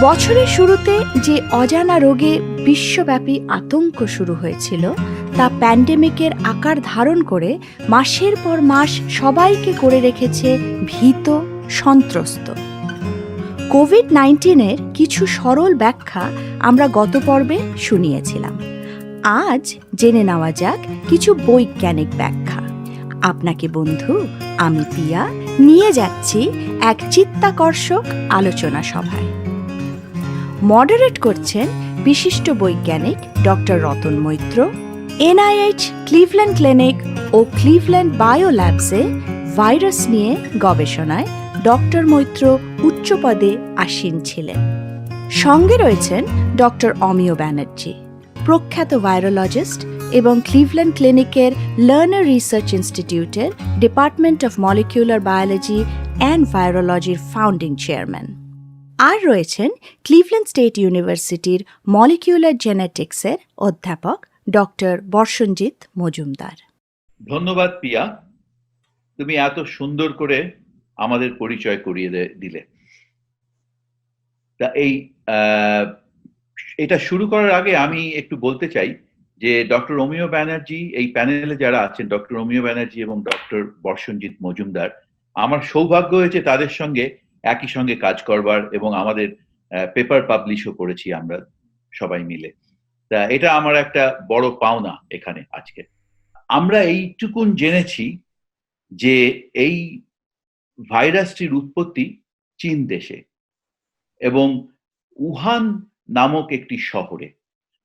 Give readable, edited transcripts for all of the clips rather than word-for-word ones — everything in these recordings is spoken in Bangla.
বছরের শুরুতে যে অজানা রোগে বিশ্বব্যাপী আতঙ্ক শুরু হয়েছিল তা প্যান্ডেমিকের আকার ধারণ করে মাসের পর মাস সবাইকে করে রেখেছে ভীত, সন্ত্রস্ত। কোভিড-19-এর কিছু সরল ব্যাখ্যা আমরা গত পর্বে শুনিয়েছিলাম। আজ জেনে নেওয়া যাক কিছু বৈজ্ঞানিক ব্যাখ্যা। আপনাকে বন্ধু, আমি পিয়া নিয়ে যাচ্ছি এক চিত্তাকর্ষক আলোচনা সভায়। মডারেট করছেন বিশিষ্ট বৈজ্ঞানিক doctor Ratan Maitra. NIH Cleveland clinic ও ক্লিভল্যান্ড বায়ো ল্যাবসে ভাইরাস নিয়ে গবেষণায় ডক্টর মৈত্র উচ্চ পদে আসীন ছিলেন। সঙ্গে রয়েছেন ডক্টর অমিয় ব্যানার্জি, প্রখ্যাত ভাইরোলজিস্ট এবং ক্লিভল্যান্ড ক্লিনিকের লার্নার রিসার্চ ইনস্টিটিউটের department of molecular biology and ভাইরোলজির ফাউন্ডিং চেয়ারম্যান। আর রয়েছেন ক্লিভল্যান্ড স্টেট ইউনিভার্সিটির মলিকিউলার জেনেটিক্সের অধ্যাপক ডক্টর বর্ষণজিৎ মজুমদার। ধন্যবাদ পিয়া, তুমি এত সুন্দর করে আমাদের পরিচয় করিয়ে দিলে। তা এটা শুরু করার আগে আমি একটু বলতে চাই যে ডক্টর অমিয় ব্যানার্জি, এই প্যানেলে যারা আছেন, ডক্টর অমিয় ব্যানার্জি এবং ডক্টর বর্ষণজিৎ মজুমদার, আমার সৌভাগ্য হয়েছে তাদের সঙ্গে একই সঙ্গে কাজ করবার, এবং আমাদের পেপার পাবলিশও করেছি আমরা সবাই মিলে। তা এটা আমার একটা বড় পাওনা এখানে আজকে। আমরা এইটুকুন জেনেছি যে এই ভাইরাসটির উৎপত্তি চীন দেশে এবং উহান নামক একটি শহরে,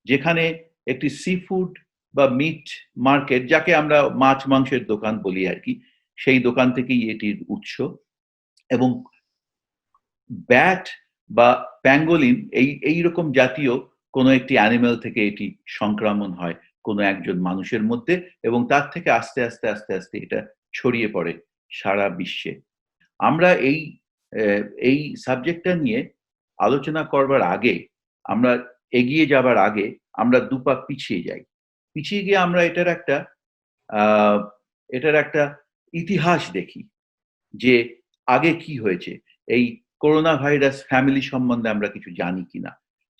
যেখানে একটি সি ফুড বা মিট মার্কেট, যাকে আমরা মাছ মাংসের দোকান বলি আর কি, সেই দোকান থেকেই এটির উৎস। এবং ব্যাট বা প্যাঙ্গোলিন এইরকম জাতীয় কোনো একটি অ্যানিমেল থেকে এটি সংক্রমণ হয় কোনো একজন মানুষের মধ্যে, এবং তার থেকে আস্তে আস্তে আস্তে আস্তে এটা ছড়িয়ে পড়ে সারা বিশ্বে। আমরা এই সাবজেক্টটা নিয়ে আলোচনা করবার আগে, আমরা এগিয়ে যাবার আগে আমরা দুপা পিছিয়ে যাই। পিছিয়ে গিয়ে আমরা এটার একটা ইতিহাস দেখি যে আগে কি হয়েছে, এই করোনা ভাইরাস ফ্যামিলি সম্বন্ধে আমরা কিছু জানি কিনা।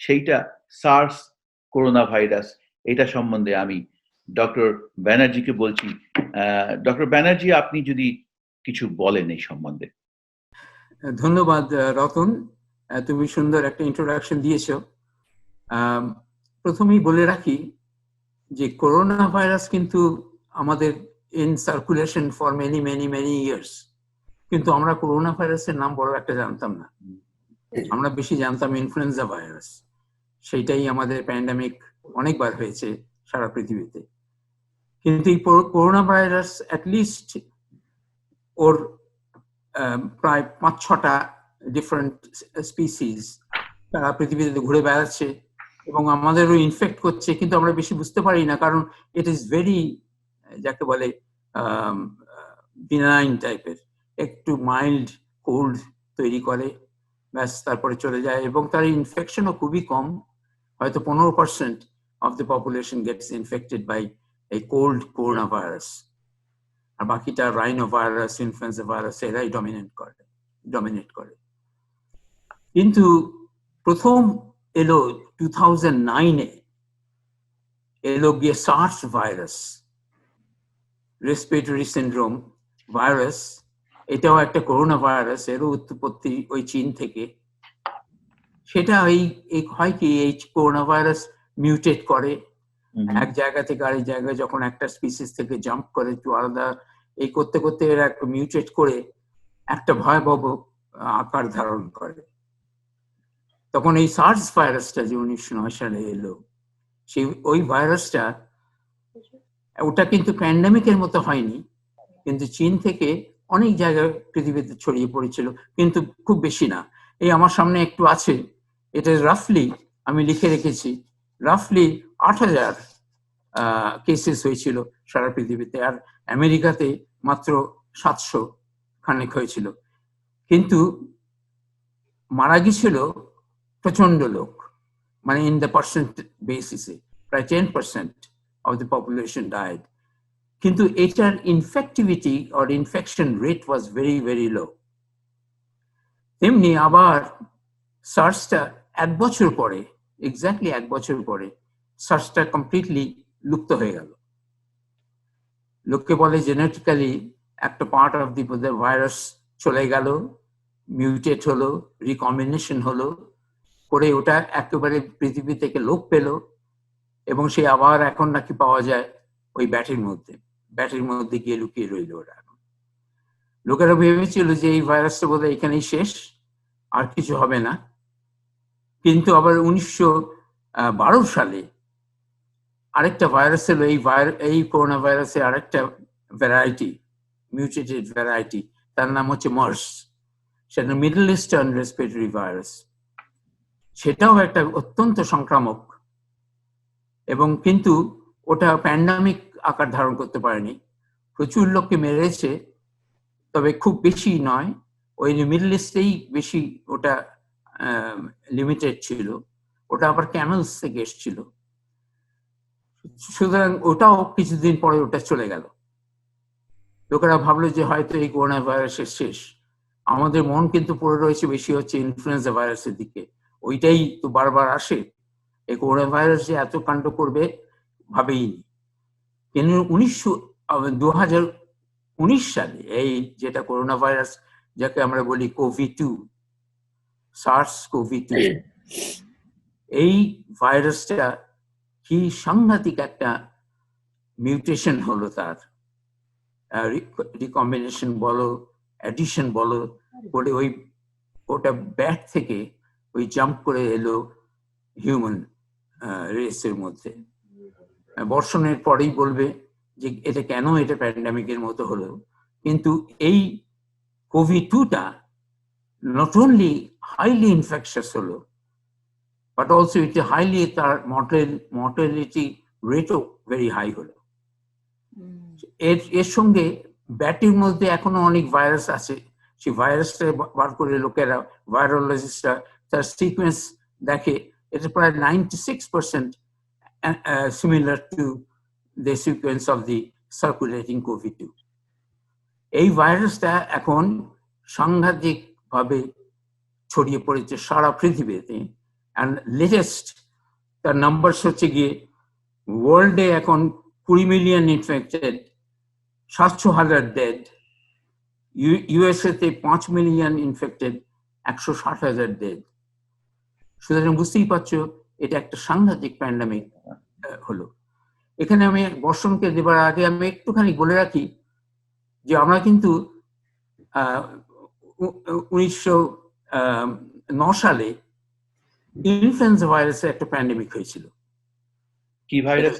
সেইটা সার্স করোনা ভাইরাস, এটা সম্বন্ধে আমি ডক্টর ব্যানার্জিকে বলছি। ডক্টর ব্যানার্জি, আপনি যদি কিছু বলেন এই সম্বন্ধে। ধন্যবাদ রতন, তুমি সুন্দর একটা ইন্ট্রোডাকশন দিয়েছো। প্রথমেই বলে রাখি যে করোনা ভাইরাস কিন্তু আমাদের in circulation for many many many years, কিন্তু আমরা করোনা ভাইরাসের নাম বড় একটা জানতাম না। আমরা বেশি জানতাম ইনফ্লুয়েঞ্জা ভাইরাস। সেইটাই আমাদের প্যান্ডামিক অনেকবার হয়েছে সারা পৃথিবীতে। কিন্তু এই করোনা ভাইরাস অ্যাটলিস্ট ওর প্রায় 5-6টা ডিফারেন্ট স্পিসিস তারা পৃথিবীতে ঘুরে বেড়াচ্ছে এবং আমাদেরও ইনফেক্ট করছে, কিন্তু আমরা বেশি বুঝতে পারি না, কারণ ইট ইজ ভেরি, যাকে বলে বিনাইন টাইপের, একটু মাইল্ড কোল্ড তৈরি করে, ব্যাস তারপরে চলে যায়, এবং তার ইনফেকশনও খুবই কম। হয়তো 15% of the population gets infected by এই কোল্ড করোনা ভাইরাস, আর বাকিটা রাইনো ভাইরাস, ইনফ্লুয়েঞ্জা ভাইরাস এরাই ডমিনেট করে। কিন্তু প্রথম এলো 2009-এ এলো গিয়ে SARS virus, respiratory syndrome virus. এটাও একটা করোনা ভাইরাস, এরও উৎপত্তি ওই চীন থেকে। সেটা এই হয় কি, এই করোনা ভাইরাস মিউটেট করে এক জায়গা থেকে আরেক জায়গায়, যখন একটা স্পিসিস থেকে জাম্প করে একটু আলাদা, এই করতে করতে এরা মিউটেট করে একটা ভয়াবহ আকার ধারণ করে। তখন এই সার্স ভাইরাসটা যে 1909 সালে এলো, ওই ভাইরাসটা, ওটা কিন্তু প্যান্ডামিকের মতো হয়নি, কিন্তু চীন থেকে অনেক জায়গায় পৃথিবীতে ছড়িয়ে পড়েছিল, কিন্তু খুব বেশি না। এই আমার সামনে একটু আছে, এটা রাফলি আমি লিখে রেখেছি, রাফলি 8,000 কেসেস হয়েছিল সারা পৃথিবীতে, আর আমেরিকাতে মাত্র 700 খানেক হয়েছিল। কিন্তু মারা গেছিল প্রচন্ড লোক, মানে ইন দ্য পার্সেন্ট বেসিসে প্রায় 10% of the population died. কিন্তু এটার infectivity or infection rate was very very low. তেমনি আবার সার্সটা 1 বছর পরে, এক্স্যাক্টলি 1 বছর পরে সার্সটা কমপ্লিটলি লুপ্ত হয়ে গেল। লোককে বলে জেনেটিক্যালি একটা পার্ট অফ দি ভাইরাস চলে গেল, মিউটেট হলো, রিকম্বিনেশন হলো, করে ওটা একেবারে পৃথিবী থেকে লোপ পেল, এবং সে আবার এখন নাকি পাওয়া যায় ওই ব্যাটের মধ্যে গিয়ে লুকিয়ে রইল ওরা। লোকেরা ভেবেছিল যে এই ভাইরাসটা বোধহয় এখানেই শেষ, আর কিছু হবে না। কিন্তু আবার 1912 সালে আরেকটা ভাইরাস এলো, এই করোনা ভাইরাসের আরেকটা ভ্যারাইটি, মিউটেটেড ভ্যারাইটি, তার নাম হচ্ছে মার্স। সেটা মিডল ইস্টার্ন রেসপিরেটরি ভাইরাস। সেটাও একটা অত্যন্ত সংক্রামক, এবং কিন্তু ওটা প্যান্ডামিক আকার ধারণ করতে পারেনি। প্রচুর লোককে মেরেছে, তবে খুব বেশি নয়, ওই মিডল ইস্টেই বেশি ওটা লিমিটেড ছিল। ওটা আবার ক্যামেলস থেকে এসেছিল, সুতরাং ওটাও কিছুদিন পরে ওটা চলে গেল। লোকেরা ভাবলো যে হয়তো এই করোনা ভাইরাসের শেষ। আমাদের মন কিন্তু পড়ে রয়েছে বেশি হচ্ছে ইনফ্লুয়েঞ্জা ভাইরাসের দিকে, ওইটাই তো বারবার আসে। এই করোনা ভাইরাস যে এত কাণ্ড করবে ভাবেইনি। কিন্তু 2019 সালে এই যেটা করোনা ভাইরাস, যাকে আমরা বলি কোভি-2, SARS-CoV-2, এই ভাইরাসটা কি সাংঘাতিক একটা মিউটেশন হলো, তার রিকম্বিনেশন বলো, অ্যাডিশন বলো, করে ওটা ব্যাট থেকে ওই জাম্প করে এলো হিউম্যান রেসের মধ্যে। বর্ষণের পরেই বলবে যে এটা কেন এটা প্যান্ডামিকের মতো হলো। কিন্তু এই কোভি-2টা নট অনলি হাইলি ইনফেকশাস হলো, বাট অলসো এটা হাইলি, তার মর্টালিটি রেটও ভেরি হাই হলো। এর সঙ্গে ব্যাটের মধ্যে এখনো অনেক ভাইরাস আছে। সেই ভাইরাসটা বার করে লোকেরা, ভাইরোলজিস্টরা তার সিকোয়েন্স দেখে, এটা প্রায় 96% similar to the sequence of the circulating COVID-2. এই ভাইরাসটা এখন সাংঘাতিক ভাবে ছড়িয়ে পড়েছে সারা পৃথিবীতে। and latest তার নাম্বার হচ্ছে গিয়ে ওয়ার্ল্ডে এখন 20 মিলিয়ন ইনফেক্টেড, 700,000 ডেড। ইউএসএ তে 5 মিলিয়ন ইনফেক্টেড, 160,000 ডেড। সুতরাং বুঝতেই পারছো এটা একটা সাংঘাতিক প্যান্ডামিক হলো। এখানে আমি বর্ষণকে দেবার আগে আমি একটুখানি বলে রাখি যে আমরা কিন্তু 1909 সালে ইনফ্লুয়েঞ্জা ভাইরাসের একটা প্যান্ডেমিক হয়েছিল। কি ভাইরাস?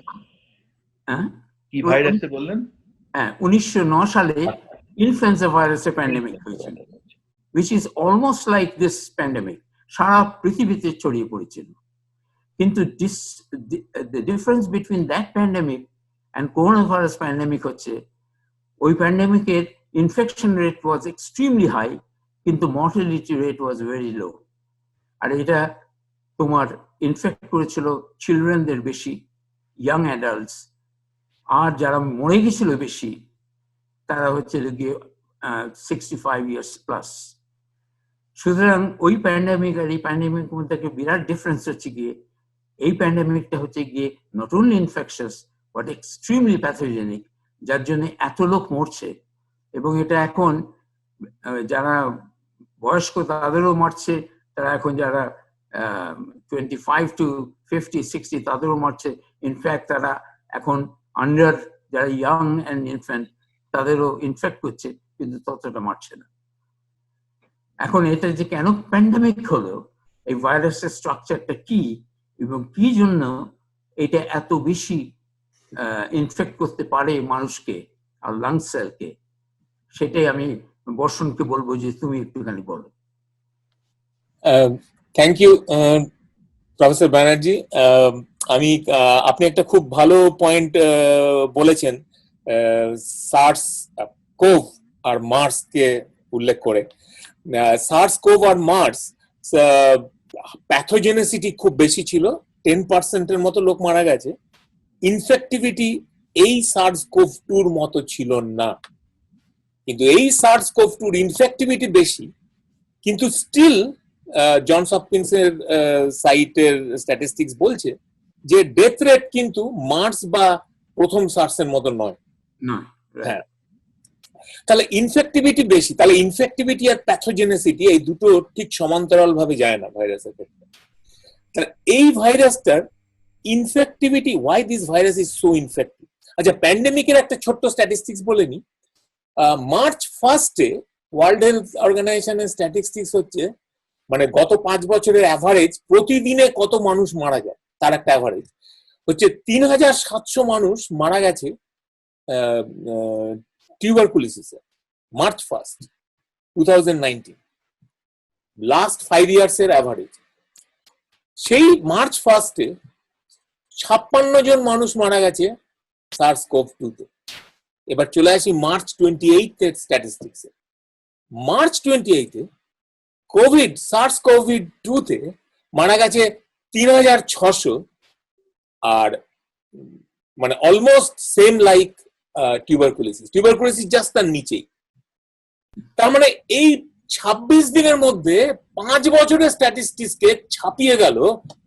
কি ভাইরাসে বললেন? হ্যাঁ, 1909 সালে ইনফ্লুয়েঞ্জা ভাইরাসের প্যান্ডেমিক হয়েছিল, which is almost like this pandemic, সারা পৃথিবীতে ছড়িয়ে পড়েছিল। কিন্তু the difference between that pandemic and coronavirus pandemic হচ্ছে ওই প্যান্ডেমিকের infection rate was extremely high, কিন্তু mortality rate was very low। আর এটা তোমার ইনফেক্ট করেছিল চিলড্রেনদের বেশি, ইয়াং অ্যাডাল্টস, আর যারা মরে গেছিল বেশি তারা হচ্ছে গিয়ে 65 ইয়ার্স প্লাস। সুতরাং ওই প্যান্ডেমিক আর এই প্যান্ডেমিকের মধ্যে একটা বিরাট ডিফারেন্স হচ্ছে গিয়ে এই প্যান্ডেমিকটা হচ্ছে গিয়ে not only infectious but extremely pathogenic, যার জন্য এত লোক মরছে। এবং এটা এখন যারা বয়স্ক তাদেরও মারছে, তারা এখন যারা 25 to 50, 60 তাদেরও মারছে। ইনফ্যাক্ট তারা এখন আন্ডার, যারা ইয়াং অ্যান্ড ইনফ্যান্ট তাদেরও ইনফেক্ট করছে, কিন্তু ততটা মারছে না। এখন এটা যে কেন প্যান্ডেমিক হলো, এই ভাইরাসের স্ট্রাকচারটা কি এবং কি জন্য এটা এত বেশি ইনফেক্ট করতে পারে মানুষকে আর লাংস সেলকে, সেটাই আমি বর্ষণকে বলবো যে তুমি একটুখানি বলো। Thank you professor Banerjee. আপনি একটা খুব ভালো পয়েন্ট বলেছেন সার্স কোভ আর মার্স কে উল্লেখ করে। সার্স কোভ আর মার্স প্যাথোজেনেসিটি খুব বেশি ছিল, 10% এর মতো লোক মারা গেছে। ইনফেক্টিভিটি এই সার্স কোভ টুর মতো ছিল না, কিন্তু এই সার্স কোভ টুর ইনফেক্টিভিটি বেশি, কিন্তু স্টিল জনস হপকিন্সের সাইটের স্ট্যাটিস্টিক্স বলছে যে ডেথ রেট কিন্তু মার্স বা প্রথম সার্সের মতো নয়। নয়, right. হ্যাঁ, তাহলে ইনফেক্টিভিটি বেশি, তাহলে ইনফেক্টিভিটি আর প্যাথোজেনেসিটি এই দুটো ঠিক সমান্তরাল ভাবে যায় না ভাইরাসের ক্ষেত্রে। তাহলে এই ভাইরাসটার infectivity, why this virus is so infective. আচ্ছা, প্যান্ডেমিকের একটা ছোট্ট স্ট্যাটিস্টিক্স বলে নি। মার্চ 1 ওয়ার্ল্ড হেলথ অর্গানাইজেশনের স্ট্যাটিস্টিক্স হচ্ছে মানে গত 5 বছরের অ্যাভারেজ প্রতিদিনে কত মানুষ মারা যায় তার একটা অ্যাভারেজ হচ্ছে 3700 মানুষ মারা গেছে টিউবারকুলোসিসে মার্চ 1, 2019, লাস্ট 5 ইয়ার্স এর অ্যাভারেজ। সেই মার্চ 1 56 জন মানুষ মারা গেছে সার্স কোভ 2 তে। এবার চলে আসি মার্চ 28 এর স্ট্যাটিস্টিক্সে। মার্চ 28 কোভিড সার্স কোভিড 2 তে মারা গেছে 3600, আর মানে almost same like tuberculosis just তার নিচেই। তার মানে এই 26 দিনের মধ্যে 5 বছরের স্ট্যাটিস্টিক্সকে ছাপিয়ে গেল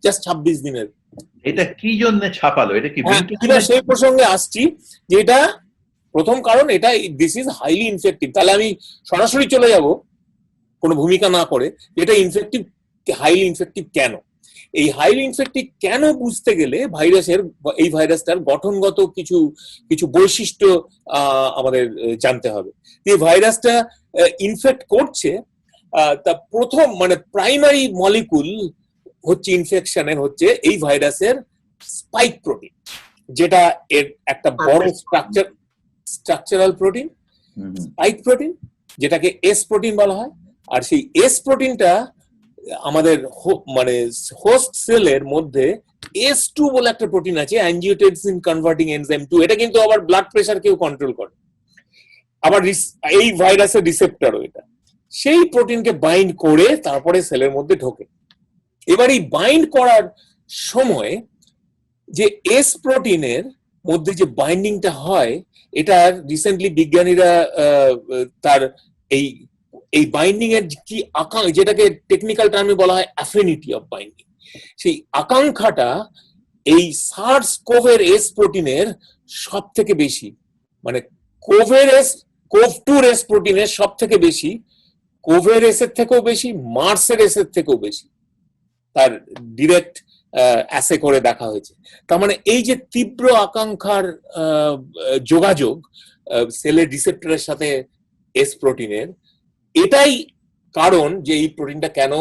জাস্ট 26 দিনের। এটা কি জন্য ছাপালো? এটা কি কিনা সেই প্রসঙ্গে আসছি, যে এটা প্রথম কারণ এটা দিস ইজ হাইলি ইনফেক্টিভ। তাহলে আমি সরাসরি চলে যাব কোনো ভূমিকা না করে, এটা ইনফেক্টিভ, হাইলি ইনফেক্টিভ কেন। এই হাইলি ইনফেক্টিভ কেন বুঝতে গেলে ভাইরাসের, এই ভাইরাসটার গঠনগত কিছু কিছু বৈশিষ্ট্য আমাদের জানতে হবে। এই ভাইরাসটা ইনফেক্ট করছে, তা প্রথম মানে প্রাইমারি মলিকুল হচ্ছে ইনফেকশনের হচ্ছে এই ভাইরাসের স্পাইক প্রোটিন, যেটা এর একটা বড় স্ট্রাকচারাল প্রোটিন, স্পাইক প্রোটিন, যেটাকে এস প্রোটিন বলা হয়। আর সেই এস প্রোটিনটা আমাদের মানে হোস্ট সেলের মধ্যে S2 বলে একটা প্রোটিন আছে, অ্যাঞ্জিওটেনসিন কনভার্টিং এনজাইম 2, এটা কিন্তু আবার ব্লাড প্রেশার কেও কন্ট্রোল করে। আবার এই ভাইরাসের রিসেপ্টরও এটা, সেই প্রোটিনকে বাইন্ড করে তারপরে সেলের মধ্যে ঢোকে। এবার এই বাইন্ড করার সময় যে এস প্রোটিনের মধ্যে যে বাইন্ডিংটা হয়, এটা রিসেন্টলি বিজ্ঞানীরা তার এই বাইন্ডিং এর কি আকাঙ্ক্ষা, যেটাকে টেকনিক্যাল টার্মে বলা হয় অ্যাফিনিটি অফ বাইন্ডিং, সেই আকাঙ্ক্ষাটা এই সার্স কোভের এস প্রোটিনের সব থেকে বেশি, মানে কোভের এস কোভ 2 এস প্রোটিনের সব থেকে বেশি, কোভের এস এর থেকেও বেশি, মার্সের এস এর থেকেও বেশি, তার ডিরেক্ট অ্যাসে করে দেখা হয়েছে। তার মানে এই যে তীব্র আকাঙ্ক্ষার যোগাযোগ সেলের রিসেপ্টরের সাথে এস প্রোটিনের, এটাই কারণ যে এই প্রোটিনটা কেন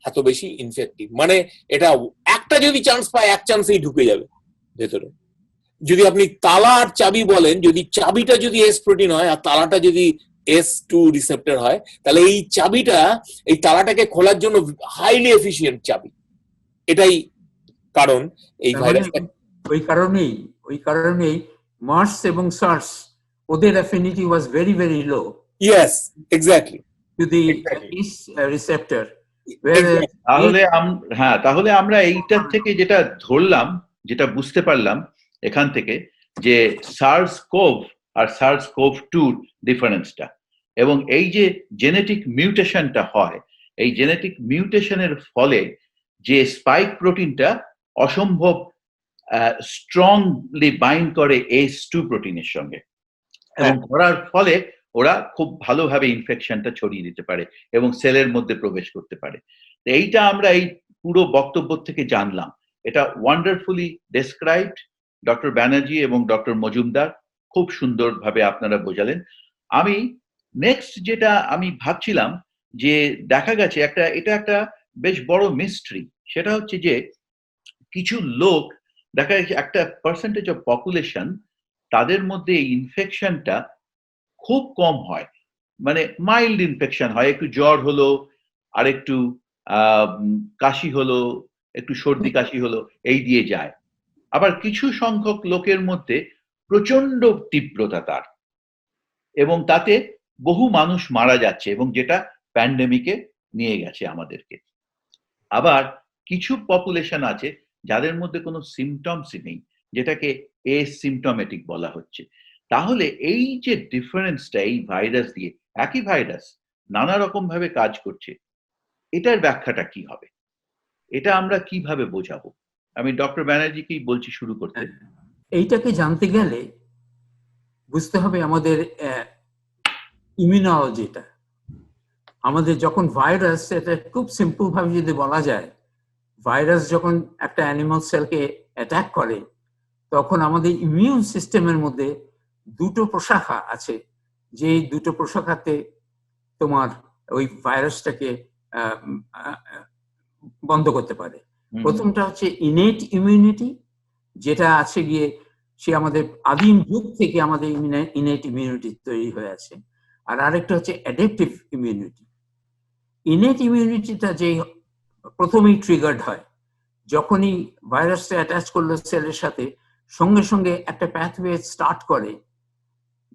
এত বেশি ইনফেক্টিভ। মানে এটা একটা যদি চান্স পায়, এক চান্সেই ঢুকে যাবে ভেতরে। যদি আপনি তালা আর চাবি বলেন, যদি চাবিটা যদি এস প্রোটিন হয় আর তালাটা যদি S2 রিসেপ্টর হয়, তাহলে এই চাবিটা এই তালাটাকে খোলার জন্য হাইলি এফিশিয়েন্ট চাবি। এটাই কারণ এই ভাইরাসটা। ওই কারণেই মার্স এবং সার্স, ওদের affinity was very very low. Yes, exactly, to the receptor. তাহলে আমরা এইটার থেকে যেটা ধরলাম, যেটা বুঝতে পারলাম এখান থেকে, যে সার্স কোভ আর সার্স কোভ 2 ডিফারেন্সটা, এবং এই যে জেনেটিক মিউটেশনটা হয়, এই জেনেটিক মিউটেশনের ফলে যে স্পাইক প্রোটিনটা অসম্ভব স্ট্রংলি বাইন্ড করে S2 প্রোটিনের সঙ্গে, এবং করার ফলে ওরা খুব ভালোভাবে ইনফেকশনটা ছড়িয়ে দিতে পারে এবং সেলের মধ্যে প্রবেশ করতে পারে। এইটা আমরা এই পুরো বক্তব্য থেকে জানলাম। এটা ওয়ান্ডারফুলি ডেসক্রাইবড ডক্টর ব্যানার্জি এবং ডক্টর মজুমদার, খুব সুন্দরভাবে আপনারা বোঝালেন। আমি নেক্সট যেটা আমি ভাবছিলাম, যে দেখা গেছে এটা একটা বেশ বড় মিস্ট্রি, সেটা হচ্ছে যে কিছু লোক দেখা যাচ্ছে একটা পার্সেন্টেজ অফ পপুলেশন, তাদের মধ্যে এই ইনফেকশনটা খুব কম হয়, মানে মাইল্ড ইনফেকশন হয়, একটু জ্বর হলো, আর একটু কাশি হলো, একটু সর্দি কাশি হলো, এই দিয়ে যায়। আবার কিছু সংখ্যক লোকের মধ্যে প্রচন্ড তীব্রতা তার, এবং তাতে বহু মানুষ মারা যাচ্ছে, এবং যেটা প্যান্ডেমিকে নিয়ে গেছে আমাদেরকে। আবার কিছু পপুলেশন আছে যাদের মধ্যে কোনো সিমটমসই নেই, যেটাকে এসিমটমেটিক বলা হচ্ছে। তাহলে এই যে ডিফারেন্সটা এই ভাইরাস দিয়ে, একই ভাইরাস নানা রকম ভাবে কাজ করছে, এটার ব্যাখ্যাটা কি হবে? এটা আমরা কিভাবে বোঝাবো? আমি ডক্টর ব্যানার্জিকেই বলছি শুরু করতে। এইটাকে জানতে গেলে বুঝতে হবে আমাদের ইমিউনোলজিটা। আমাদের যখন ভাইরাস, এটা খুব সিম্পল ভাবে যদি বলা যায়, ভাইরাস যখন একটা অ্যানিমাল সেলকে অ্যাটাক করে তখন আমাদের ইমিউন সিস্টেমের মধ্যে দুটো প্রশাখা আছে, যে দুটো প্রশাখাতে তোমার ওই ভাইরাসটাকে বন্ধ করতে পারে। প্রথমটা হচ্ছে ইনেট ইমিউনিটি, যেটা আছে গিয়ে সে আমাদের আদিম যুগ থেকে আমাদের ইনেট ইমিউনিটি তৈরি হয়ে আছে। আর আরেকটা হচ্ছে অ্যাডাপটিভ ইমিউনিটি। ইনেট ইমিউনিটিটা যে প্রথমেই ট্রিগার্ড হয় যখনই ভাইরাসটা অ্যাটাচ করলো সেলের সাথে, সঙ্গে সঙ্গে একটা প্যাথওয়ে স্টার্ট করে,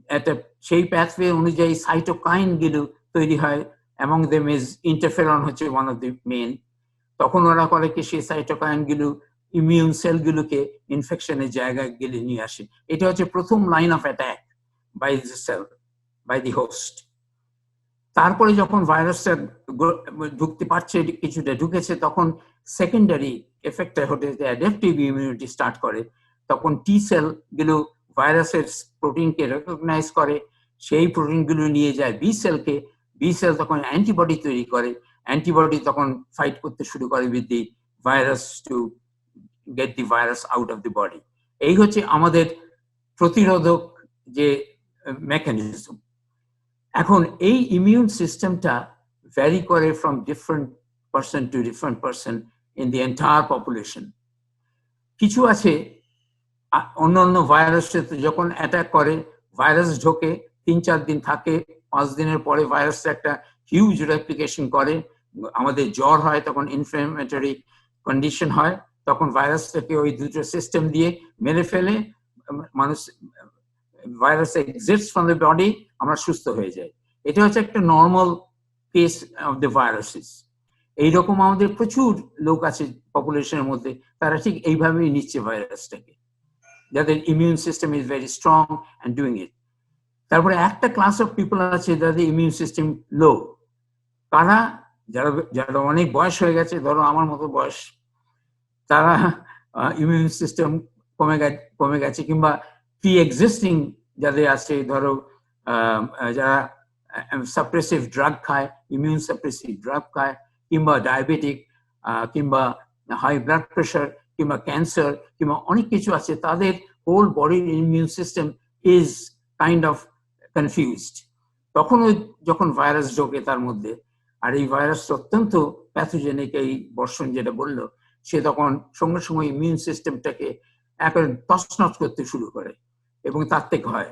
একটা সেই প্যাথওয়ে অনুযায়ী সাইটোকাইন গুলো তৈরি হয়, এবং দেম ইজ ইন্টারফেরন হচ্ছে ওয়ান অফ দি মেন। তখন ওরা করে কি সেই সাইটোকাইন গুলো ইমিউন সেল গুলোকে ইনফেকশনের জায়গায় গেলে নিয়ে আসে। এটা হচ্ছে প্রথম line of attack by the cell, by the host. তারপরে যখন ভাইরাসটা ঢুকতে পারছে, কিছুটা ঢুকেছে, তখন সেকেন্ডারি এফেক্টটা হতে অ্যাডাপটিভ ইমিউনিটি স্টার্ট করে। তখন টি সেল গুলো ভাইরাসের প্রোটিনকে রেকগনাইজ করে, সেই প্রোটিনগুলো নিয়ে যায় বি সেলকে, বি সেল তখন অ্যান্টিবডি তৈরি করে, অ্যান্টিবডি তখন ফাইট করতে শুরু করে with the virus to get the virus out of the body. এই হচ্ছে আমাদের প্রতিরোধক যে মেকানিজম। এখন এই ইমিউন সিস্টেমটা ভ্যারি করে from different person to different person in the entire population. কিছু আছে অন্যান্য ভাইরাসে যখন অ্যাটাক করে, ভাইরাস ঢোকে, 3-4 দিন থাকে, 5 দিনের পরে ভাইরাসটা একটা হিউজ রেপ্লিকেশন করে, আমাদের জ্বর হয়, তখন ইনফ্ল্যামেটরি কন্ডিশন হয়, তখন ভাইরাসটাকে ওই দুটো সিস্টেম দিয়ে মেরে ফেলে, মানুষ virus exists from the body, আমরা সুস্থ হয়ে যাই। এটা হচ্ছে একটা normal case of the viruses. এইরকম আমাদের প্রচুর লোক আছে পপুলেশনের মধ্যে, তারা ঠিক এইভাবেই নিচ্ছে ভাইরাসটাকে, যাদের immune system is very strong and doing it. তারপরে একটা ক্লাস অফ পিপল আছে যাদের ইমিউন সিস্টেম লো, তারা যারা অনেক বয়স হয়ে গেছে, ধরো আমার মতো বয়স, তারা ইমিউন সিস্টেম কমে গেছে, কিংবা প্রি এক্সিস্টিং যাদের আছে, ধরো যারা সাপ্রেসিভ ড্রাগ খায়, ইমিউন সাপ্রেসিভ ড্রাগ খায়, কিংবা ডায়াবেটিক, কিংবা হাই ব্লাড প্রেশার, কিংবা ক্যান্সার, কিংবা অনেক কিছু আছে, তাদের হোল বডির immune system is kind of confused. তখন ওই যখন ভাইরাস ঢোকে তার মধ্যে, আর এই ভাইরাস অত্যন্ত প্যাথোজেনিক, এই বর্ষণ যেটা বললো, সে তখন সঙ্গে সঙ্গে ইমিউন সিস্টেমটাকে একবার তছনছ করতে শুরু করে এবং তার থেকে হয়।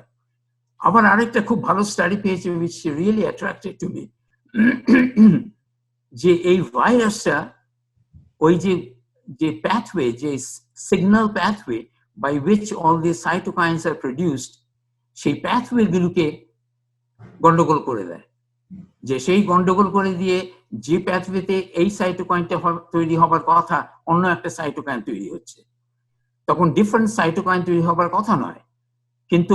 আবার আরেকটা খুব ভালো স্টাডি পেয়েছে, which really attracted to me, যে এই ভাইরাসটা ওই যে pathway, যে signal pathway by which all these cytokines are produced, সেই pathway গুলোকে গন্ডগোল করে দেয়। যে সেই গন্ডগোল করে দিয়ে যে প্যাথওয়েতে এই সাইটোকাইনটা তৈরি হবার কথা, অন্য একটা সাইটোকাইন তৈরি হচ্ছে। তখন ডিফারেন্ট সাইটোকাইন তৈরি হবার কথা নয়, কিন্তু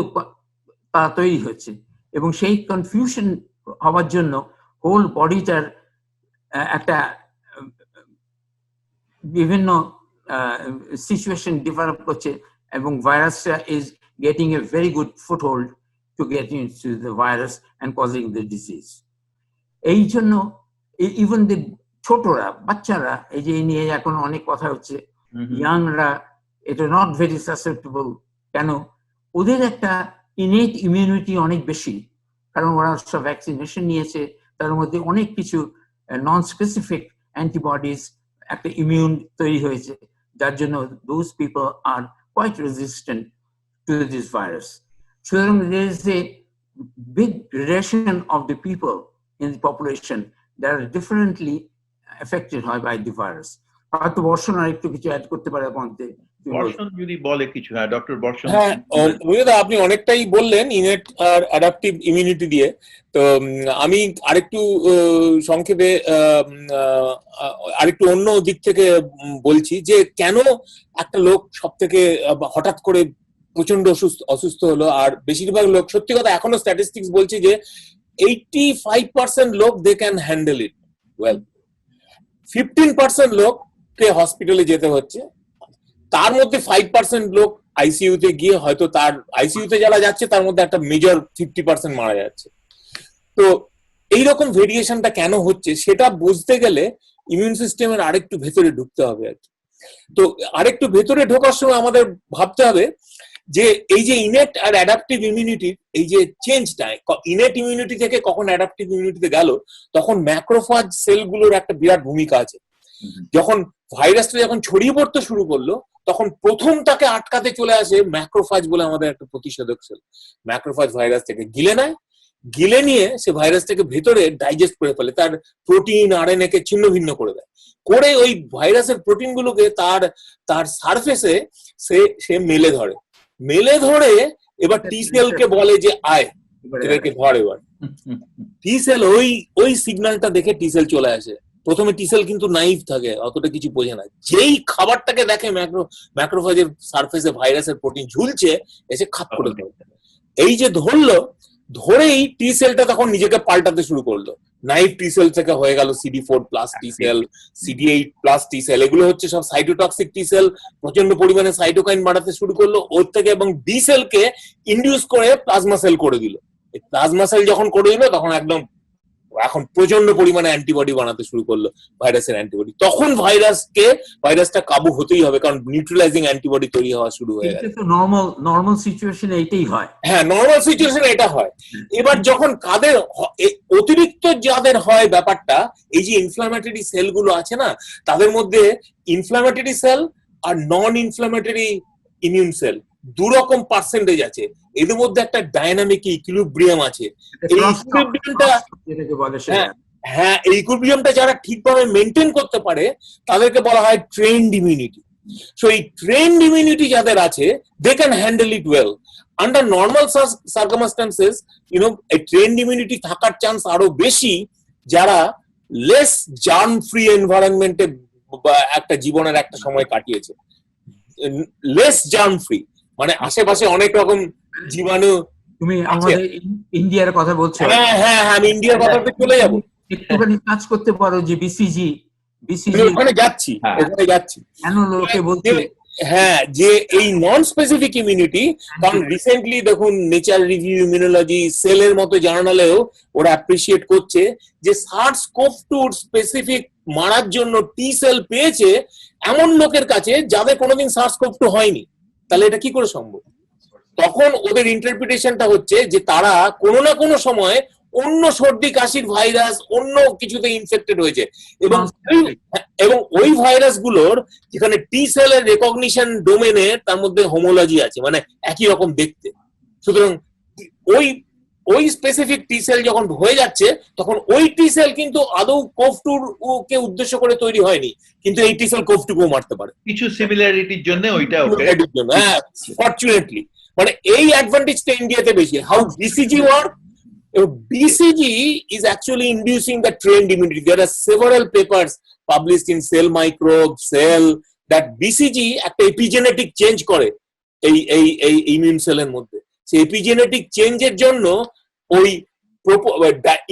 তা তৈরি হচ্ছে, এবং সেই কনফিউশন হওয়ার জন্য হোল বডিটার একটা বিভিন্ন সিচুয়েশন ডেভেলপ করছে, এবং ভাইরাসটা is getting a very good foothold to get into the virus and causing the disease. এই জন্য ইভেন দি ছোটরা, বাচ্চারা, এই যে নিয়ে এখন অনেক কথা হচ্ছে, ইয়াংরা এটা নট ভেরি সাসেপ্টেবল। কেন? ওদের একটা ইনেট ইমিউনিটি অনেক বেশি, কারণ ওরা সব ভ্যাকসিনেশন নিয়েছে, তার মধ্যে অনেক কিছু নন স্পেসিফিক অ্যান্টিবডিজ, একটা ইমিউন তৈরি হয়েছে, যার জন্য those people are quite resistant to this virus. সুতরাং there is a big gradation of the people in the population that are differently affected by the virus. হয়তো বর্ষণ আর একটু কিছু অ্যাড করতে পারে মধ্যে। বর্ষণ যদি বলে কিছু। হ্যাঁ, ডক্টর বর্ষণ। হ্যাঁ, আপনি অনেকটাই বললেন ইনেট আর অ্যাডাপটিভ ইমিউনিটি দিয়ে। তো আমি আরেকটু সংক্ষেপে আরেকটু অন্য দিক থেকে বলছি, যে কেন একটা লোক সব থেকে হঠাৎ করে প্রচন্ড অসুস্থ হলো। আর বেশিরভাগ লোক, সত্যি কথা, এখনো স্ট্যাটিস্টিক্স বলছে যে 85% লোক they can handle it well. 15% লোককে হসপিটালে যেতে হচ্ছে, তার মধ্যে 5% লোক আইসিইউতে গিয়ে হয়তো তার আইসিইউতে যারা যাচ্ছে তার মধ্যে একটা মেজর 50% মারা যাচ্ছে। তো এইরকম ভেরিয়েশনটা কেন হচ্ছে সেটা বুঝতে গেলে ইমিউন সিস্টেমের আরেকটু ভেতরে ঢুকতে হবে আর কি। তো আরেকটু ভেতরে ঢোকার সময় আমাদের ভাবতে হবে যে এই যে ইনেট আর অ্যাডাপটিভ ইমিউনিটির এই যে চেঞ্জটা, ইনেট ইমিউনিটি থেকে কখন অ্যাডাপটিভ ইমিউনিটিতে গেল, তখন ম্যাক্রোফাজ সেলগুলোর একটা বিরাট ভূমিকা আছে। যখন ভাইরাসটা যখন ছড়িয়ে পড়তে শুরু করলো, তখন প্রথম তাকে আটকাতে চলে আসে ম্যাক্রোফাজ বলে আমাদের একটা প্রতিষেধক সেল। ম্যাক্রোফাজ ভাইরাস থেকে গিলে নেয়, গিলে নিয়ে সে ভাইরাসটাকে ভেতরে ডাইজেস্ট করে ফেলে, তার প্রোটিন আরএনএ কে ছিন্ন ভিন্ন করে দেয়, করে ওই ভাইরাসের প্রোটিন গুলোকে তার সারফেসে সে মেলে ধরে এবার টি সেল কে বলে যে আয় এদেরকে ধর। এবার টি সেল ওই সিগন্যালটা দেখে টি সেল চলে আসে। প্রথমে টি সেল কিন্তু নাইভ থাকে, অতটা কিছু বোঝে না, যেই খাবারটাকে দেখে ম্যাক্রোফাজের সারফেসে ভাইরাসের প্রোটিন ঝুলছে, এসে খাপ করে ধরে। এই যে ধরেই টি সেলটা তখন নিজেকে পাল্টাতে শুরু করলো, নাইভ টি সেল থেকে হয়ে গেল CD4 প্লাস টি সেল, CD8 প্লাস টি সেল। এগুলো হচ্ছে সব সাইটোটক্সিক টি সেল, প্রচন্ড পরিমাণে সাইটোকাইন বাড়াতে শুরু করলো ওর থেকে, এবং ডি সেলকে ইন্ডিউস করে প্লাজমা সেল করে দিল। প্লাজমা সেল যখন করে দিল তখন এখন প্রচন্ড পরিমাণে অ্যান্টিবডি বানাতে শুরু করলো, ভাইরাসের অ্যান্টিবডি। তখন ভাইরাসটা কাবু হতেই হবে, কারণ নিউট্রালাইজিং অ্যান্টিবডি তৈরি হওয়া শুরু হয়ে গেছে। এটা তো নরমাল সিচুয়েশনে এইটাই হয়। হ্যাঁ, নরমাল সিচুয়েশনে এটা হয়। এবার যখন অতিরিক্ত যাদের হয় ব্যাপারটা, এই যে ইনফ্লামেটরি সেলগুলো আছে না, তাদের মধ্যে ইনফ্লামেটরি সেল আর নন ইনফ্লামেটরি ইমিউন সেল দুরকম পার্সেন্টেজ আছে। এদের মধ্যে একটা ডাইনামিক ইকুইলিব্রিয়াম আছে। এই ইকুইলিব্রিয়ামটা, হ্যাঁ, এই ইকুইলিব্রিয়ামটা যারা ঠিকভাবে মেনটেন করতে পারে তাদেরকে বলা হয় ট্রেন্ড ইমিউনিটি। সো এই ট্রেন্ড ইমিউনিটি যাদের আছে, they can handle it well. Under normal circumstances এই ট্রেন্ড ইমিউনিটি থাকার চান্স আরো বেশি যারা লেস জার্ম ফ্রি এনভায়রনমেন্টে একটা জীবনের একটা সময় কাটিয়েছে। লেস জার্ম ফ্রি মানে আশেপাশে অনেক রকম জীবাণু। তুমি আমাদের ইন্ডিয়ার কথা বলছো? হ্যাঁ, আমি ইন্ডিয়ার কথাতে চলে যাবো। একটুখানি কাজ করতে পারো যে বিসিজি ওখানে যাচ্ছি। কেন লোকে বলছে হ্যাঁ, যে এই নন স্পেসিফিক ইমিউনিটি, কারণ রিসেন্টলি দেখুন নেচার রিভিউ ইমিউনোলজি, সেলের মতো জার্নালেও ওরা অ্যাপ্রিসিয়েট করছে যে SARS-CoV-2 স্পেসিফিক মারার জন্য টি সেল পেয়েছে এমন লোকের কাছে যাদের কোনোদিন SARS-CoV-2 হয়নি। তাহলে এটা কি করে সম্ভব? তখন ওদের ইন্টারপ্রিটেশনটা হচ্ছে যে তারা কোনো না কোনো সময় অন্য সর্দি কাশির ভাইরাস অন্য কিছুতে ইনফেক্টেড হয়েছে, এবং ওই ভাইরাস গুলোর যেখানে টি সেলের রেকগনিশন ডোমেনে তার মধ্যে হোমোলজি আছে, মানে একই রকম দেখতে। সুতরাং ওই স্পেসিফিক টি সেল যখন হয়ে যাচ্ছে, তখন ওই টি সেল কিন্তু আদৌ CoV-2 কে উদ্দেশ্য করে তৈরি হয়নি, কিন্তু এই টি সেল CoV-2 কেও মারতে পারে কিছু সিমিলারিটির জন্য। হ্যাঁ, ফরচুনেটলি মানে এই অ্যাডভান্টেজটা ইন্ডিয়াতে বেশি। How BCG work? BCG is actually inducing the trained immunity. There are several papers published in Cell Microbes, Cell, that BCG একটা epigenetic change করে এই ইমিউন সেলের মধ্যে। সেই epigenetic চেঞ্জের জন্য ওই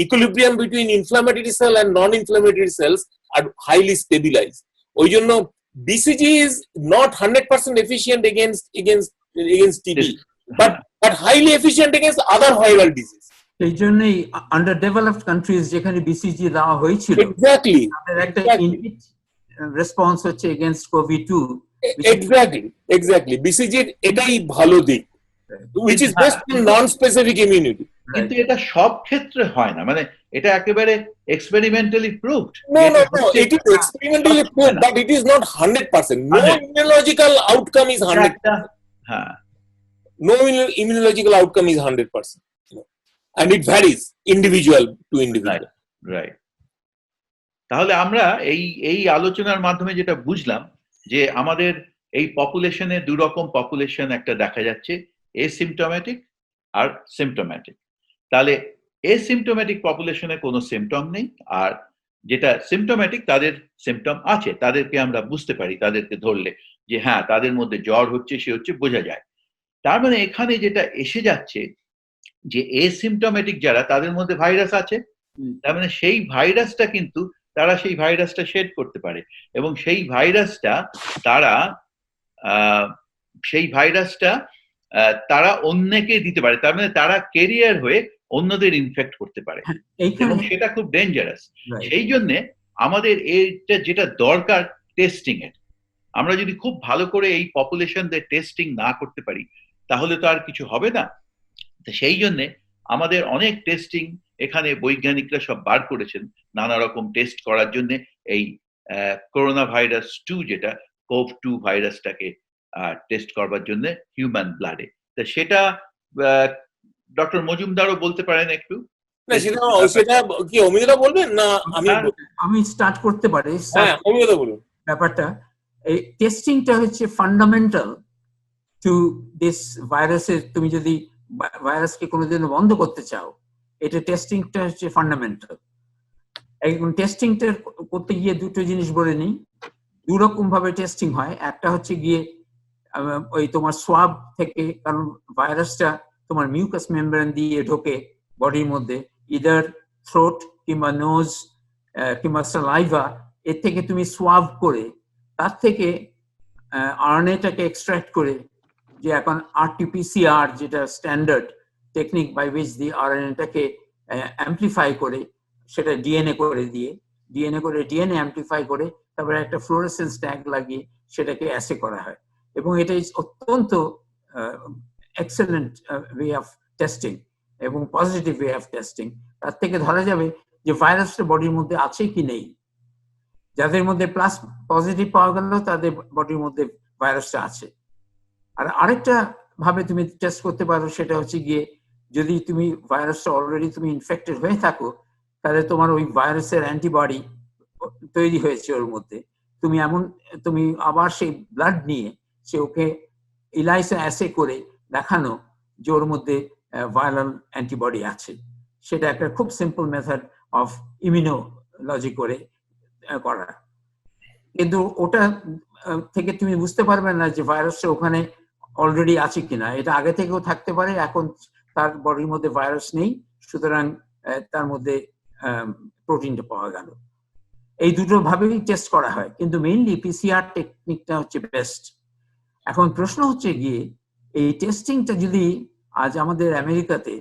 equilibrium between inflammatory cell and non-inflammatory cells are highly stabilized. ওই জন্য BCG is not 100% efficient against TB, but highly efficient against other viral disease. এই জন্যই আন্ডার ডেভেলপড কান্ট্রিজ যেখানে বিসিজি দেওয়া হয়েছিল, এক্স্যাক্টলি তাদের একটা ইনহিবিট রেসপন্স হচ্ছে এগেইনস্ট কোভিড-2। এক্স্যাক্টলি BCG এর এটাই ভালো দিক, which is based on non-specific immunity. কিন্তু এটা সব ক্ষেত্রে হয় না, মানে এটা একেবারে experimentally proved. No, it is experimentally proved, but it is not 100%. No immunological outcome is 100%. হ্যাঁ, No immunological outcome is 100%. And it varies individual to individual. Right. তাহলে আমরা এই আলোচনার মাধ্যমে যেটা বুঝলাম যে আমাদের এই পপুলেশনে দু রকম পপুলেশন একটা দেখা যাচ্ছে, এসিম্পটোম্যাটিক আর সিম্পটোম্যাটিক। তাহলে এসিম্পটোম্যাটিক পপুলেশনে কোনো সিম্পটম নেই, আর যেটা সিম্পটোম্যাটিক তাদের সিম্পটম আছে, তাদেরকে আমরা বুঝতে পারি, তাদেরকে ধরলে যে হ্যাঁ তাদের মধ্যে জ্বর হচ্ছে, সে হচ্ছে, বোঝা যায়। তার মানে এখানে যেটা এসে যাচ্ছে যে এসিম্পটোম্যাটিক যারা, তাদের মধ্যে ভাইরাস আছে, তার মানে সেই ভাইরাসটা কিন্তু তারা সেই ভাইরাসটা শেড করতে পারে এবং সেই ভাইরাসটা তারা আহ, সেই ভাইরাসটা তারা অন্যকে দিতে পারে, তার মানে তারা ক্যারিয়ার হয়ে অন্যদের ইনফেক্ট করতে পারে এবং এইখানে সেটা খুব ডেঞ্জারাস। right, সেই জন্যে আমাদের এইটা যেটা দরকার টেস্টিং এর, আমরা যদি খুব ভালো করে এই পপুলেশনদের টেস্টিং না করতে পারি তাহলে তো আর কিছু হবে না। তো সেই জন্যে আমাদের অনেক টেস্টিং এখানে বৈজ্ঞানিকরা সব বার করেছেন নানা রকম টেস্ট করার জন্য এই করোনা ভাইরাস 2 যেটা কোভ-2 ভাইরাসটাকে টেস্ট করবার জন্য হিউম্যান ব্লাডে। তা সেটা ডক্টর মজুমদারও বলতে পারেন একটু। না সেটা কি অমিয়দা বলবেন না আমি আমি স্টার্ট করতে পারি। হ্যাঁ অমিয়দা বলুন। ব্যাপারটা এই টেস্টিংটা হচ্ছে ফান্ডামেন্টাল টু দিস ভাইরাসের। তুমি যদি ভাইরাসকে কোনোদিন বন্ধ করতে চাও, এটা টেস্টিংটা হচ্ছে ফান্ডামেন্টাল। এখন টেস্টিংটা করতে গিয়ে দুটো জিনিস বলে নিই। দু রকম ভাবে টেস্টিং হয়। একটা হচ্ছে গিয়ে ওই তোমার সোয়াব থেকে, কারণ ভাইরাসটা তোমার মিউকাস মেমব্রেন দিয়ে ঢোকে বডির মধ্যে, ইদার থ্রোট কিংবা নোজ কিংবা সালাইভা, এর থেকে তুমি সোয়াব করে তার থেকে আরএনএটাকে এক্সট্রাক্ট করে, যে এখন আরটিপিসিআর যেটা standard technique by which the আরএনএটাকে অ্যাম্পলিফাই করে সেটা ডিএনএ করে দিয়ে ডিএনএ অ্যাম্পলিফাই করে তারপরে একটা ফ্লোরেসেন্স ট্যাগ লাগিয়ে সেটাকে অ্যাসে করা হয়। এবং এটা অত্যন্ত এক্সেলেন্ট ওয়ে অফ টেস্টিং এবং পজিটিভ ওয়ে অফ টেস্টিং। তার থেকে ধরা যাবে যে ভাইরাসটা বডির মধ্যে আছে কি নেই। যাদের মধ্যে প্লাস পজিটিভ পাওয়া গেল তাদের বডির মধ্যে ভাইরাসটা আছে। আর আরেকটা ভাবে তুমি টেস্ট করতে পারো, সেটা হচ্ছে গিয়ে যদি তুমি ভাইরাসটা অলরেডি তুমি ইনফেক্টেড হয়ে থাকো, তাহলে তোমার ওই ভাইরাসের অ্যান্টিবডি তৈরি হয়েছে ওর মধ্যে, তুমি আবার সেই ব্লাড নিয়ে সে ওকে ইলাইসা অ্যাসে করে দেখানো যে ওর মধ্যে ভাইরাল অ্যান্টিবডি আছে। সেটা একটা খুব সিম্পল মেথড অফ ইমিউনোলজি করে করা। কিন্তু ওটা থেকে তুমি বুঝতে পারবে না যে ভাইরাসটা ওখানে অলরেডি আছে কিনা। এটা আগে থেকেও থাকতে পারে, এখন তার বডির মধ্যে ভাইরাস নেই, সুতরাং তার মধ্যে প্রোটিনটা পাওয়া গেল। এই দুটো ভাবেই টেস্ট করা হয়, কিন্তু মেইনলি পিসিআর টেকনিকটা হচ্ছে বেস্ট। এখন প্রশ্ন হচ্ছে গিয়ে এই টেস্টিংটা যদি আজ আমাদের আমেরিকাতে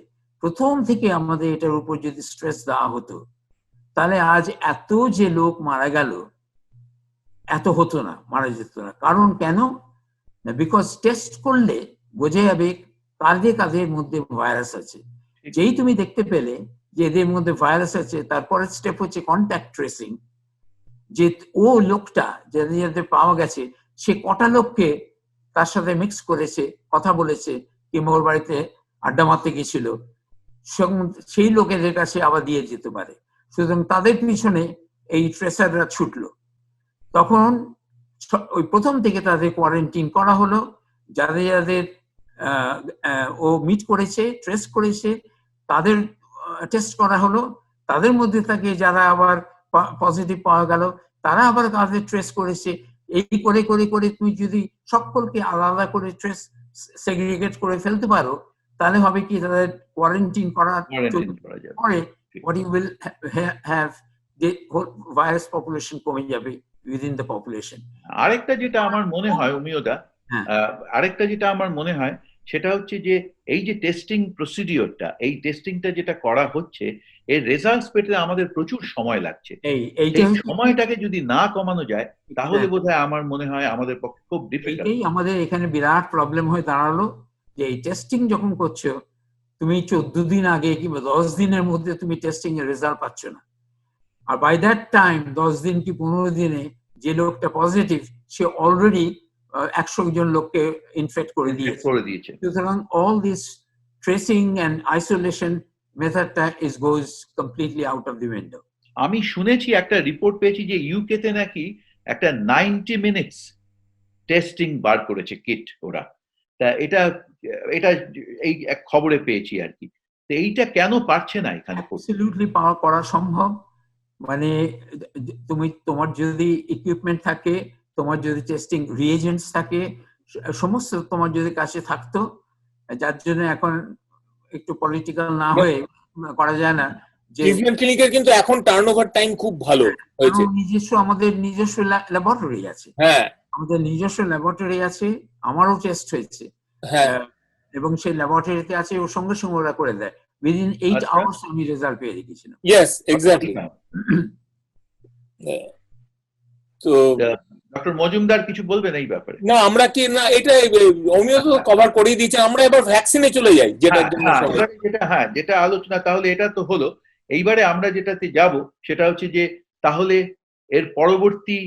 প্রথম থেকে আমাদের এটার উপর যদি স্ট্রেস দেওয়া হতো, তাহলে আজ এত যে লোক মারা গেল এত হতো না, মারা যেত না। কারণ কেন? বিকজ টেস্ট করলে বোঝা যাবে কাদের কাদের মধ্যে ভাইরাস আছে। যেই তুমি দেখতে পেলে যে এদের মধ্যে ভাইরাস আছে, তারপরের স্টেপ হচ্ছে কন্ট্যাক্ট ট্রেসিং, যে ও লোকটা যাদের পাওয়া গেছে সে কটা লোককে তার সাথে মিক্স করেছে, কথা বলেছে, কিংবা ওর বাড়িতে আড্ডা মারতে গেছিল, সেই লোকেদের কাছে আবার দিয়ে যেতে পারে। সুতরাং তাদের পিছনে এই ট্রেসাররা ছুটলো। তখন ওই প্রথম থেকে তাদের কোয়ারেন্টাইন করা হলো, যাদের যাদের ও মিট করেছে, ট্রেস করেছে, তাদের টেস্ট করা হলো। তাদের মধ্যে থেকে যারা আবার পজিটিভ পাওয়া গেল তারা আবার তাদের ট্রেস করেছে। এই করে করে করে তুমি যদি সকলকে আলাদা করে ট্রেস সেগ্রিগেট করে ফেলতে পারো, তাহলে হবে কি, তাদের কোয়ারেন্টাইন করার পরে what you will have the virus population কমে যাবে within the population. আরেকটা যেটা আমার মনে হয় অমিয়দা, আরেকটা যেটা আমার মনে হয় সেটা হচ্ছে যে এই যে টেস্টিং প্রসিডিওরটা, এই টেস্টিংটা যেটা করা হচ্ছে, এর রেজাল্টস পেতে আমাদের প্রচুর সময় লাগছে। এই সময়টাকে যদি না কমানো যায় তাহলে বোধহয় আমার মনে হয় আমাদের পক্ষে খুব ডিফিকাল্ট। এইটাই আমাদের এখানে বিরাট প্রবলেম হয়ে দাঁড়ালো, যে এই টেস্টিং যখন করছো তুমি 14 দিন আগে কিংবা 10 দিনের মধ্যে তুমি টেস্টিং এর রেজাল্ট পাচ্ছ না। আর বাই দ্যাট টাইম 10 দিন কি 15 দিনে যে লোকটা পজিটিভ সে অলরেডি 100 জন লোককে ইনফেক্ট করে দিয়েছে। সুতরাং all this tracing and isolation মেথডটা goes completely out of the window. আমি শুনেছি, একটা রিপোর্ট পেয়েছি যে ইউকেতে নাকি একটা 90 মিনিটস টেস্টিং বার করেছে কিট ওরা। তা এটা এই এক খবরে পেয়েছি আর কি। তো এইটা কেন পারছে না এখানে? অ্যাবসলিউটলি করা সম্ভব। মানে তোমার যদি ইকুইপমেন্ট থাকে, তোমার যদি টেস্টিং রিএজেন্টস থাকে, সমস্ত তোমার যদি কাছে থাকতো, যার জন্য এখন একটু পলিটিক্যাল না হয়ে করা যায় না, যে ক্লিভল্যান্ড ক্লিনিকের কিন্তু এখন টার্নওভার টাইম খুব ভালো হয়েছে। আমাদের নিজস্ব ল্যাবরেটরি আছে, হ্যাঁ আমাদের নিজস্ব ল্যাবরেটরি আছে, আমারও টেস্ট হয়েছে, হ্যাঁ এবং সেই ল্যাবরেটরিতে আছে, ওর সঙ্গে সঙ্গে ওরা করে দেয়, উইদিন 8 আচ্ছা। আওয়ার্স আমি রেজাল্ট পেয়ে রেখেছিলাম। Yes exactly. তো ডক্টর মজুমদার কিছু বলবেন এই ব্যাপারে? না আমরা কি না এটা অমিয় তো কভার করেই দিয়েছে, আমরা এবার ভ্যাকসিনে চলে যাই যেটার জন্য সবাই। যেটা আলোচনা, তাহলে এটা তো হলো। এইবারে আমরা যেটাতে যাব সেটা হচ্ছে যে তাহলে এর পরবর্তী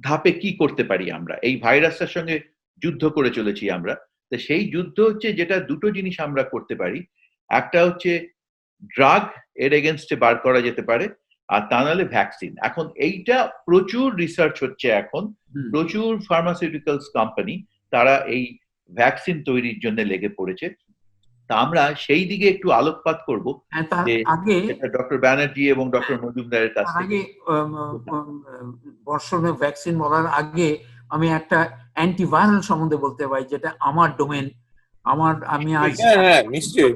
ধাপে কি করতে পারি আমরা। এই ভাইরাসটার সঙ্গে যুদ্ধ করে চলেছি আমরা, তো সেই যুদ্ধ হচ্ছে যেটা দুটো জিনিস আমরা করতে পারি। একটা হচ্ছে ড্রাগ এর এগেনস্টে বার করা যেতে পারে, আর তা নাহলে ভ্যাকসিন। এখন এইটা প্রচুর রিসার্চ হচ্ছে এখন, প্রচুর ফার্মাসিউটিক্যালস কোম্পানি তারা এই ভ্যাকসিন তৈরির জন্য লেগে পড়েছে। তা আমরা সেই দিকে একটু আলোকপাত করব যে ডক্টর ব্যানার্জি এবং ডক্টর মজুমদারের কাছ থেকে। বর্ষণে ভ্যাকসিন বলার আগে আমি একটা অ্যান্টিভাইরাল সম্বন্ধে বলতে পারি, যেটা আমার ডোমেন। আমি আজ নিশ্চয়ই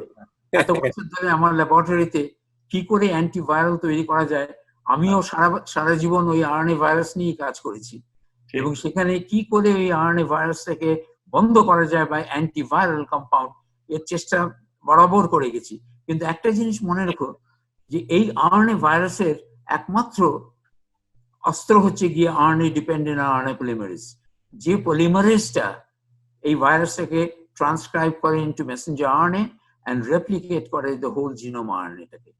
এত বছর ধরে আমার ল্যাবরেটরিতে কি করে অ্যান্টিভাইরাল তৈরি করা যায়, আমিও সারা জীবন ওই আরএনএ ভাইরাস নিয়ে কাজ করেছি, এবং সেখানে কি করে ওই আরএনএ ভাইরাসটাকে বন্ধ করা যায় বা অ্যান্টিভাইরাল কম্পাউন্ড, এর চেষ্টা বরাবর করে গেছি। কিন্তু একটা জিনিস মনে রেখো, যে এই আরএনএ ভাইরাসের একমাত্র অস্ত্র হচ্ছে গিয়ে আরএনএ ডিপেন্ডেন্ট আরএনএ পলিমারেজ। যে পলিমারেজটা এই ভাইরাসটাকে ট্রান্সক্রাইব করে into Messenger RNA and replicate করে the whole genome RNA টাকে।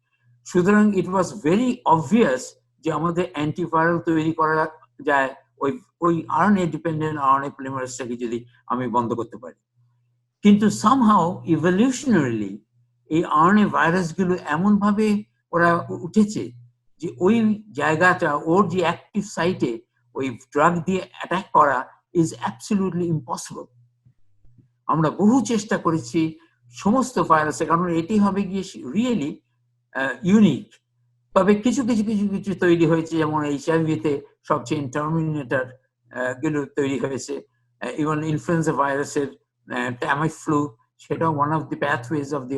সুতরাং it was very obvious যে আমাদের অ্যান্টিভাইরাল তৈরি করা যায় ওই RNA dependent RNA polymerase-টাকে যদি আমি বন্ধ করতে পারি। কিন্তু somehow evolutionarily এই RNA ভাইরাসগুলো এমন ভাবে ওরা উঠেছে যে ওই জায়গাটা, ওর যে অ্যাক্টিভ সাইটে ওই ড্রাগ দিয়ে অ্যাটাক করা is absolutely impossible। আমরা বহু চেষ্টা করেছি সমস্ত ভাইরাসে, কারণ এটি হবে গিয়ে রিয়েলি ইউনিক। তবে কিছু কিছু কিছু কিছু তৈরি হয়েছে, যেমন HIV-তে সবচেয়ে টার্মিনেটর গুলো তৈরি হয়েছে, ইভেন ইনফ্লুয়েঞ্জা ভাইরাসের ট্যামিফ্লু, সেটা one of the pathways of the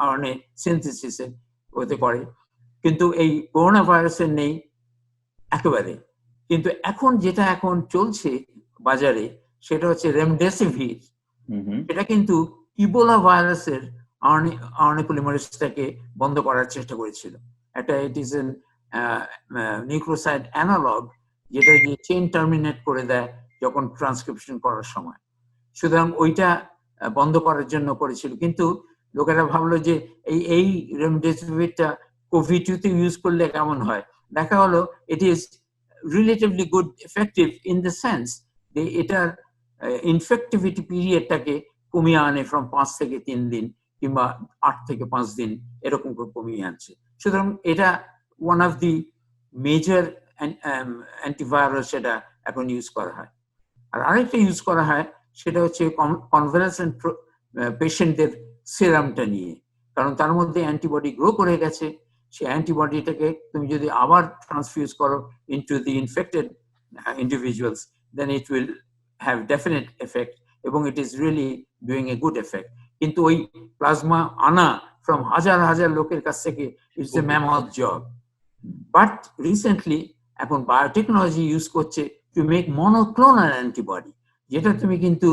RNA সিনথেসিসে হতে পারে, কিন্তু এই করোনা ভাইরাসের নেই একেবারে। কিন্তু এখন যেটা এখন চলছে বাজারে সেটা হচ্ছে রেমডেসিভির। এটা কিন্তু ইবোলা ভাইরাসের আরএনএ পলিমারেজটাকে বন্ধ করার চেষ্টা করেছিল। It is an nucleoside analogue, যেটা দিয়ে চেইন টার্মিনেট করে দেয় যখন ট্রান্সক্রিপশন করার সময়। সুতরাং ওইটা বন্ধ করার জন্য করেছিল। কিন্তু লোকেরা ভাবলো যে এই রেমডেসিভিরটা কোভিড-2 ইউজ করলে কেমন হয়। দেখা হলো it is relatively good effective in the sense যে এটার ইনফেক্টিভিটি পিরিয়ডটাকে কমিয়ে আনে ফ্রম 5 থেকে 3 দিন কিংবা 8 থেকে 5 দিন এরকম করে কমিয়ে আনছে। সুতরাং এটা one of the major antiviral, সেটা এখন ইউজ করা হয়। আর আরেকটা ইউজ করা হয় সেটা হচ্ছে কনভালেসেন্ট পেশেন্টদের সিরামটা নিয়ে, কারণ তার মধ্যে অ্যান্টিবডি গ্রো করে গেছে। সেই অ্যান্টিবডিটাকে তুমি যদি আবার ট্রান্সফিউজ করো into the infected individuals, then it will have definite effect, এবং it is really doing a good effect. কিন্তু ওই প্লাজমা আনা ফ্রম হাজার হাজার লোকের কাছ থেকে it's a mammoth job. But recently এখন বায়োটেকনোলজি ইউজ করছে টু মেক মনোক্লোনাল অ্যান্টিবডি, যেটা তুমি কিন্তু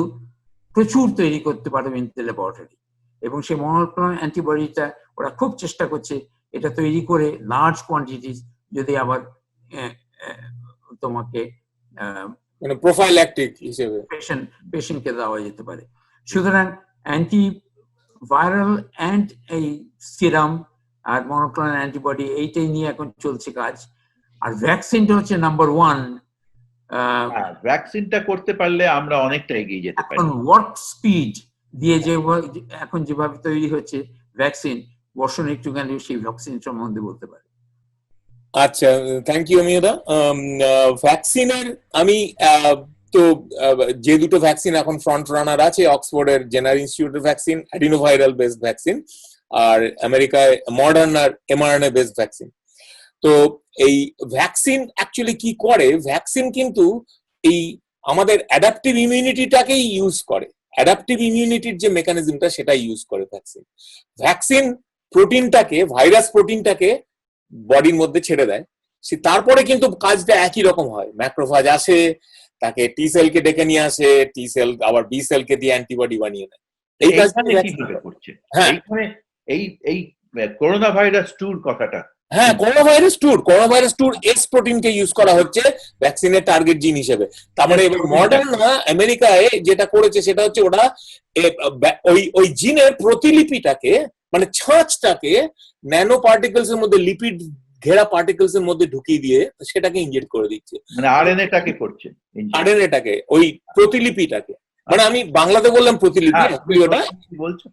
প্রচুর তৈরি করতে পারো ইন দ্য ল্যাবরেটরি। এবং সেই মনোক্লোনাল অ্যান্টিবডিটা ওরা খুব চেষ্টা করছে এটা তৈরি করে লার্জ কোয়ান্টিটিস যদি আবার তোমাকে মানে প্রোফাইল্যাকটিক হিসেবে পেশেন্টকে দেওয়া যেতে পারে। সুতরাং অ্যান্টিভাইরাল অ্যান্ড এই সিরাম আর মনোক্লোনাল অ্যান্টিবডি এইটাই নিয়ে এখন চলছে কাজ। আর ভ্যাকসিনটা হচ্ছে নাম্বার 1। ভ্যাকসিনটা করতে পারলে আমরা অনেকটা এগিয়ে যেতে পারি। এখন ওয়ার্ক স্পিড দিয়ে যে এখন যেভাবে তৈরি হচ্ছে ভ্যাকসিন, বর্ষণ একটুখানি সেই ভ্যাকসিন সম্বন্ধে বলতে পারে। আচ্ছা, থ্যাংক ইউ অমিয়দা। ভ্যাকসিনের আমি তো যে দুটো ভ্যাকসিন এখন ফ্রন্ট রানার আছে, অক্সফোর্ডের জেনার ইনস্টিটিউটের ভ্যাকসিন অ্যাডিনোভাইরাল বেসড ভ্যাকসিন, আর আমেরিকায় মডার্নার এমআরএনএ বেসড ভ্যাকসিন। তো এই ভ্যাকসিন অ্যাকচুয়ালি কি করে, ভ্যাকসিন কিন্তু এই আমাদের অ্যাডাপটিভ ইমিউনিটিটাকেই ইউজ করে, অ্যাডাপটিভ ইমিউনিটির যে মেকানিজমটা সেটা ইউজ করে ভ্যাকসিন। প্রোটিনটাকে, ভাইরাস প্রোটিনটাকে বডির মধ্যে ছেড়ে দেয়। সে তারপরে কিন্তু কাজটা একই রকম হয়, ম্যাক্রোফাজ আসে, তাকে টি সেলকে ডেকে নিয়ে আসে, টি সেল আবার বি সেলকে দিয়ে অ্যান্টিবডি বানিয়ে নেয়। এই কাজটা কিভাবে করছে হ্যাঁ এইখানে এই এই করোনা ভাইরাস 2 কথাটা? হ্যাঁ, করোনা ভাইরাস টুর এস প্রোটিনকে ইউজ করা হচ্ছে ভ্যাকসিনের টার্গেট জিন হিসেবে। তার মানে এবার মডার্না আমেরিকায় যেটা করেছে সেটা হচ্ছে ওরা ওই জিনের প্রতিলিপিটাকে, মানে ছাঁচটাকে ন্যানো পার্টিকেলস এর মধ্যে, লিপিড ঘেরা পার্টিকেলস এর মধ্যে ঢুকিয়ে দিয়ে সেটাকে ইনজেক্ট করে দিচ্ছে। মানে আরএনএটাকে করছে, আরএনএটাকে, ওই প্রতিলিপিটাকে, মানে আমি বাংলাতে বললাম প্রতিলিপি, ওটা বলছো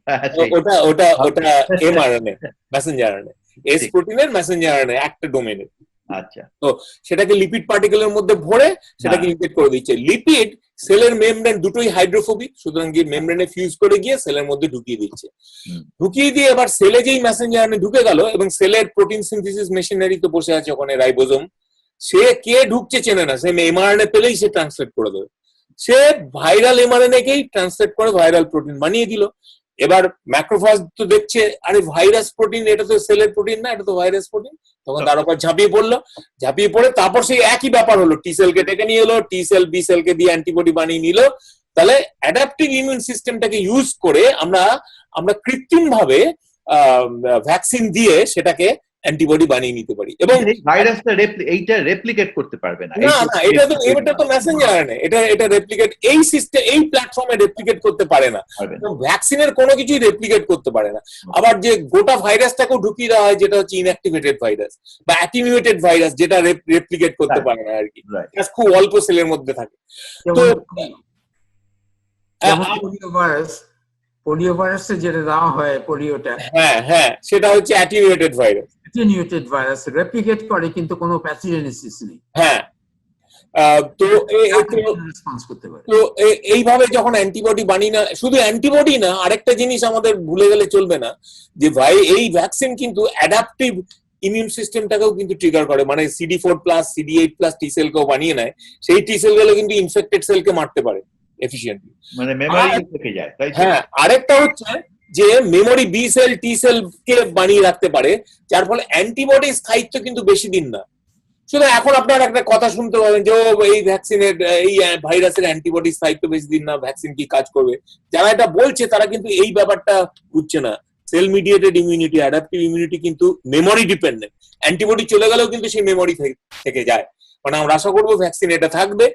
ওটা ওটা ওটা এমআরএনএ, মেসেঞ্জার আরএনএ, এস প্রোটিনের মেসেঞ্জার আরএনএ একটা ডোমেনের। আচ্ছা, তো সেটাকে লিপিড পার্টিকেলের মধ্যে ভরে সেটাকে ইনজেক্ট করে দিচ্ছে। লিপিড সেলের মেমব্রেন দুটোই হাইড্রোফোবিক, সুতরাং গিয়ে মেমব্রেনে ফিউজ করে গিয়ে সেলের মধ্যে ঢুকিয়ে দিচ্ছে। ঢুকিয়ে দিয়ে এবার সেলে যেই মেসেঞ্জার আরএনএ ঢুকে গেল, এবং সেলের প্রোটিন সিনথেসিস মেশিনারি তো বসে আছে ওখানে, রাইবোজোম, সে কে ঢুকছে চেনে না, সে এমআরএনএ পেলেই সে ট্রান্সলেট করে দেবে। সে ভাইরাল এমআরএনএ কেই ট্রান্সলেট করে ভাইরাল প্রোটিন বানিয়ে দিল। এবার ম্যাক্রোফাজ তো দেখছে আরে ভাইরাস প্রোটিন, এটা তো সেলের প্রোটিন না, এটা তো ভাইরাস প্রোটিন, তখন তার উপর ঝাঁপিয়ে পড়লো। ঝাঁপিয়ে পড়ে তারপর সেই একই ব্যাপার হলো, টি সেলকে ডেকে নিয়ে এলো, টি সেল বি সেলকে দিয়ে অ্যান্টিবডি বানিয়ে নিল। তাহলে অ্যাডাপটিভ ইমিউন সিস্টেমটাকে ইউজ করে আমরা কৃত্রিম ভাবে ভ্যাকসিন দিয়ে সেটাকে অ্যান্টিবডি বানিয়ে নিতে পারি। এবং ভাইরাসটা এইটা রেপ্লিকেট করতে পারবে না। না, এটা তো মেসেঞ্জার আরএনএ, এটা রেপ্লিকেট এই সিস্টেম, এই প্ল্যাটফর্মে রেপ্লিকেট করতে পারে না। ভ্যাকসিনের কোনো কিছুই রেপ্লিকেট করতে পারে না। আবার যে গোটা ভাইরাসটাকেও ঢুকিয়ে দেওয়া হয়, যেটা হচ্ছে ইনঅ্যাক্টিভেটেড ভাইরাস বা অ্যাটিনিউয়েটেড ভাইরাস, যেটা রেপ্লিকেট করতে পারে না আর কি, খুব অল্প সেলের মধ্যে থাকে। তো পোলিও ভাইরাসে যেটা দেওয়া হয়, পোলিওটা, হ্যাঁ সেটা হচ্ছে অ্যাটিনিউয়েটেড ভাইরাস। অ্যাটিনিউয়েটেড ভাইরাস রেপ্লিকেট করে কিন্তু কোনো প্যাথোজেনেসিস নেই। হ্যাঁ, তো রেসপন্স করতে পারে। তো এইভাবে যখন অ্যান্টিবডি বানিয়ে না, শুধু অ্যান্টিবডি না, আরেকটা জিনিস আমাদের ভুলে গেলে চলবে না, যে ভাই এই ভ্যাকসিন কিন্তু অ্যাডাপটিভ ইমিউন সিস্টেমটাকেও কিন্তু ট্রিগার করে, মানে CD4+, CD8+ টি সেলকেও বানিয়ে নেয়। সেই টি সেলগুলো কিন্তু ইনফেক্টেড সেলকে মারতে পারে এফিশিয়েন্টলি, মানে মেমরি থেকে যায়, তাই? হ্যাঁ, আরেকটা হচ্ছে যে memory B cell T cell কে বানিয়ে রাখতে পারে, যার ফলে অ্যান্টিবডির স্থায়িত্ব কিন্তু বেশি দিন না। সুতরাং এখন আপনার একটা কথা শুনতে পাবেন যে এই ভ্যাকসিনের, এই ভাইরাসের অ্যান্টিবডি স্থায়িত্ব বেশি দিন না, ভ্যাকসিন কি কাজ করবে? যারা এটা বলছে তারা কিন্তু এই ব্যাপারটা বুঝছে না। Cell mediated immunity, adaptive immunity কিন্তু মেমোরি ডিপেন্ডেন্ট। অ্যান্টিবডি চলে গেলেও কিন্তু সেই মেমোরি থেকে যায়। মানে আমরা আশা করবো ভ্যাকসিন এটা থাকবে।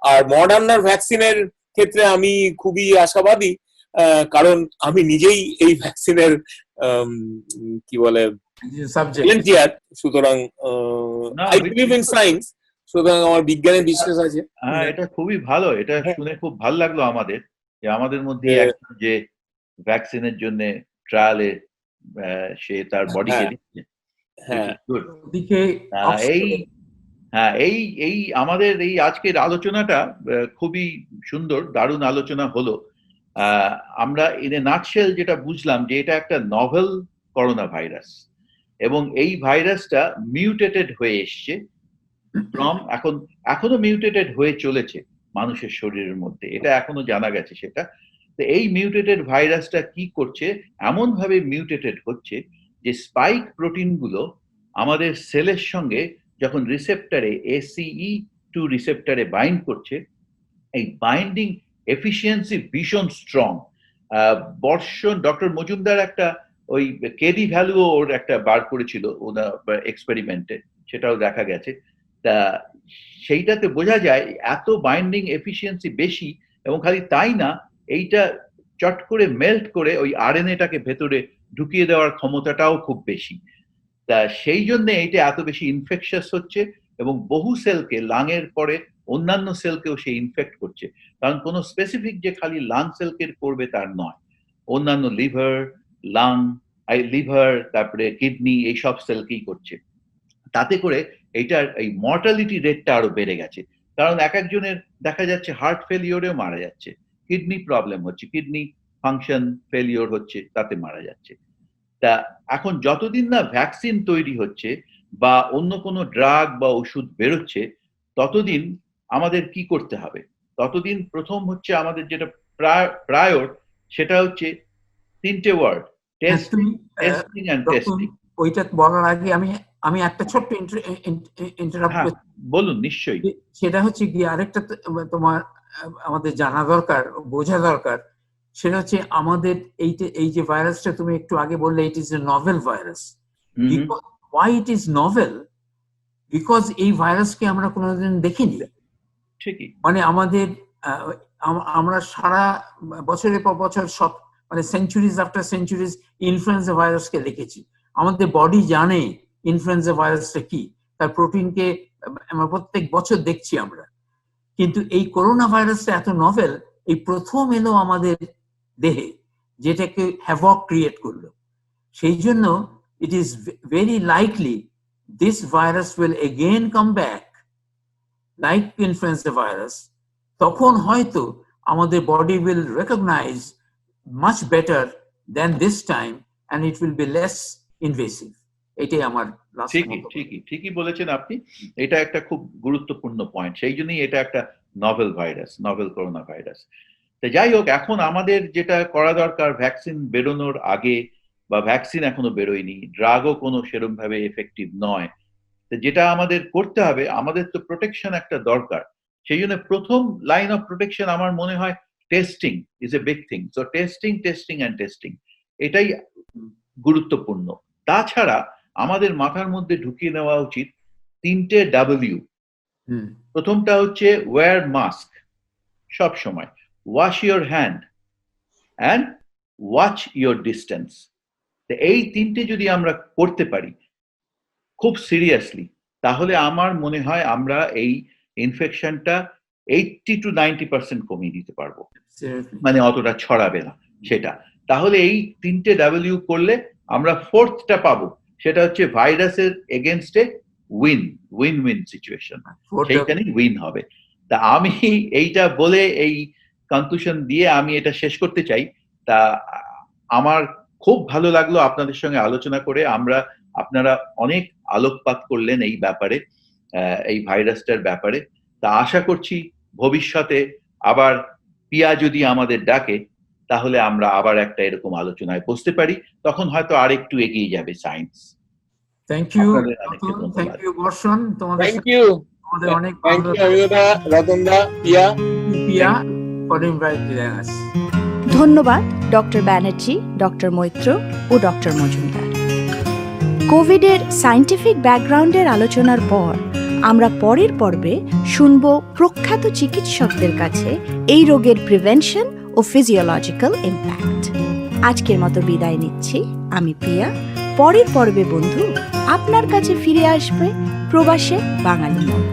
আর মডার্নার ভ্যাকসিনের ক্ষেত্রে আমি খুবই আশাবাদী, কারণ আমি নিজেই এই ভ্যাকসিনের কি বলে ভলেন্টিয়ার, সুতরাং আই বিলিভ ইন সায়েন্স, সুতরাং আমার বিজ্ঞানে বিশ্বাস আছে। হ্যাঁ, এটা খুবই ভালো, এটা শুনে খুব ভালো লাগলো আমাদের, যে আমাদের মধ্যে একজন যে ভ্যাকসিনের জন্য ট্রায়ালে সে তার বডিকে দিচ্ছে। হ্যাঁ, এই আমাদের এই আজকের আলোচনাটা খুবই সুন্দর, দারুণ আলোচনা হলো। আমরা ইন এ নাটশেল যেটা বুঝলাম, যে এটা একটা নভেল করোনা ভাইরাস, এবং এই ভাইরাসটা মিউটেটেড হয়ে এসছে এখনো মিউটেটেড হয়ে চলেছে মানুষের শরীরের মধ্যে, এটা এখনো জানা গেছে সেটা। তো এই মিউটেটেড ভাইরাসটা কি করছে, এমন ভাবে মিউটেটেড হচ্ছে যে স্পাইক প্রোটিন গুলো আমাদের সেলের সঙ্গে যখন রিসেপ্টরে ACE2 রিসেপ্টরে বাইন্ড করছে, এই বাইন্ডিং এফিসিয়েন্সি ভীষণ স্ট্রং। ডক্টর মজুমদার একটা ওই কেডি ভ্যালু ওর একটা বার করেছিল ওনার এক্সপেরিমেন্টে, সেটাও দেখা গেছে। তা সেইটাতে বোঝা যায় এত বাইন্ডিং এফিসিয়েন্সি বেশি, এবং খালি তাই না, এইটা চট করে মেল্ট করে ওই আরএনএটাকে ভেতরে ঢুকিয়ে দেওয়ার ক্ষমতাটাও খুব বেশি। তা সেই জন্য এইটা এত বেশি ইনফেকশাস হচ্ছে, এবং বহু সেলকে, লাংয়ের পরে অন্যান্য সেলকেও সে ইনফেক্ট করছে। কারণ কোনো স্পেসিফিক যে খালি লাং সেলকে করবে তার নয়, অন্যান্য লিভার, তারপরে কিডনি, এইসব সেলকেই করছে। তাতে করে এইটার এই মর্টালিটি রেটটা আরো বেড়ে গেছে। কারণ এক একজনের দেখা যাচ্ছে হার্ট ফেলিওরেও মারা যাচ্ছে, কিডনি প্রবলেম হচ্ছে, কিডনি ফাংশন ফেলিওর হচ্ছে, তাতে মারা যাচ্ছে। তা এখন যতদিন না ভ্যাকসিন তৈরি হচ্ছে বা অন্য কোনো ড্রাগ বা ওষুধ বেরোচ্ছে, ততদিন আমাদের কি করতে হবে? ততদিন প্রথম হচ্ছে আমাদের যেটা প্রায়র, সেটা হচ্ছে 3টে ওয়ার্ড: টেস্টিং এন্ড টেস্টিং। ওইটা বলার আগে আমি একটা ছোট্ট ইন্টারাপ্ট হ্যাঁ, বলুন নিশ্চয়ই। সেটা হচ্ছে কি আরেকটা তোমার আমাদের জানা দরকার, বোঝা দরকার, সেটা হচ্ছে আমাদের এই যে ভাইরাসটা তুমি একটু আগে বললে it is a novel virus. Why it is novel? Because এই ভাইরাসকে আমরা কোনোদিন দেখিনি। ঠিকই। মানে আমাদের আমরা সারা বছরের পর বছর সব মানে সেঞ্চুরিজ আফটার সেঞ্চুরিজ ইনফ্লুয়েঞ্জা ভাইরাসকে দেখেছি। আমাদের বডি জানে ইনফ্লুয়েঞ্জা ভাইরাসটা কি, তার প্রোটিনকে আমরা প্রত্যেক বছর দেখছি আমরা। কিন্তু এই করোনা ভাইরাসটা এত নভেল, এই প্রথম এলো আমাদের দেহে, যেটাকে হ্যাভক ক্রিয়েট করলো। সেই জন্য it is very likely this virus will again come back like influenza virus. তখন হয়তো আমাদের body will recognise much better than this time and it will be less invasive. এটাই আমার ঠিকই বলেছেন আপনি। এটা একটা খুব গুরুত্বপূর্ণ পয়েন্ট, সেই জন্যই এটা একটা novel virus, novel corona virus. তো যাই হোক, এখন আমাদের যেটা করা দরকার, ভ্যাকসিন বেরোনোর আগে বা ভ্যাকসিন এখনো বেরোয়নি, ড্রাগও কোনো সেরকম ভাবে এফেক্টিভ নয়, তো যেটা আমাদের করতে হবে, আমাদের তো প্রোটেকশন একটা দরকার। সেই জন্য প্রথম লাইন অফ প্রোটেকশন আমার মনে হয় testing is a big thing. So testing and testing, এটাই গুরুত্বপূর্ণ। তাছাড়া আমাদের মাথার মধ্যে ঢুকিয়ে নেওয়া উচিত 3টে W। প্রথমটা হচ্ছে ওয়্যার মাস্ক সব সময়, wash your hand and watch your distance. এই 3টে যদি আমরা করতে পারি খুব সিরিয়াসলি, তাহলে আমার মনে হয় আমরা এই ইনফেকশনটা 80 to 90% কমিয়ে দিতে পারবো, মানে অতটা ছড়াবে না সেটা। তাহলে এই 3টে W করলে আমরা ফোর্থটা পাবো, সেটা হচ্ছে ভাইরাসের এগেনস্টে উইন সিচুয়েশন, সেইখানে উইন হবে। তা আমি এইটা বলে এই কনক্লুশন দিয়ে আমি এটা শেষ করতে চাই। তা আমার খুব ভালো লাগলো আপনাদের সঙ্গে আলোচনা করে। আপনারা অনেক আলোকপাত করলেন এই ব্যাপারে, এই ভাইরাসটার ব্যাপারে। তা আশা করছি ভবিষ্যতে আবার পিয়া যদি আমাদের ডাকে, তাহলে আমরা আবার একটা এরকম আলোচনায় বসতে পারি, তখন হয়তো আরেকটু এগিয়ে যাবে সায়েন্স। থ্যাংক ইউ বর্ষণ, তোমাদের অনেক রতনদা, পিয়া ফর ইনভাইটিং আস। ধন্যবাদ ডক্টর ব্যানার্জি, ডক্টর মৈত্র ও ডক্টর মজুমদার। কোভিডের সায়েন্টিফিক ব্যাকগ্রাউন্ডের আলোচনার পর আমরা পরের পর্বে শুনব প্রখ্যাত চিকিৎসকদের কাছে এই রোগের প্রিভেনশন ও ফিজিওলজিক্যাল ইম্প্যাক্ট। আজকের মতো বিদায় নিচ্ছি, আমি পিয়া। পরের পর্বে বন্ধু আপনার কাছে ফিরে আসবে প্রবাসে বাঙালি মন।